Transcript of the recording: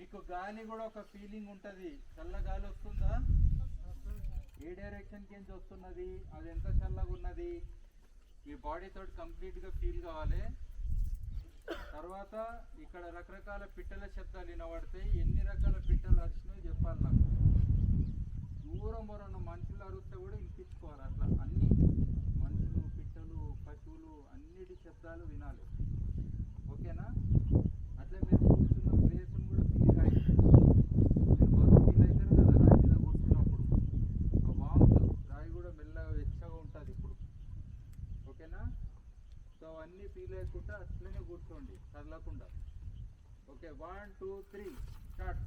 మీకు గాలి కూడా ఒక ఫీలింగ్ ఉంటుంది. చల్ల గాలి వస్తుందా? ఏ డైరెక్షన్ కింద వస్తున్నది, అది ఎంత చల్లగా ఉన్నది మీ బాడీ తోటి కంప్లీట్గా ఫీల్ కావాలి. తర్వాత ఇక్కడ రకరకాల పిట్టల శబ్దాలు వినబడతాయి. ఎన్ని రకాల పిట్టలు అరిచినాయో చెప్పాలి నాకు. దూరం వరన్న మనుషులు అరిస్తే కూడా వినిపించుకోవాలి. అట్లా అన్ని మనుషులు, పిట్టలు, పశువులు అన్నిటి శబ్దాలు వినాలి. ఓకేనా? అట్లే మీరు కూర్చున్న ప్లేస్ని కూడా ఫీల్ అయ్యి మీరు బరువు ఫీల్ అవుతారు కదా రాయి మీద కూర్చున్నప్పుడు. ఆ వామ్స్ రాయి కూడా మెల్లగా వెచ్చగా ఉంటుంది ఇప్పుడు. ఓకేనా? సో అవన్నీ ఫీల్ అయ్యకుండా అట్లనే కూర్చోండి కదలకుండా. Okay, 1 2 3 start.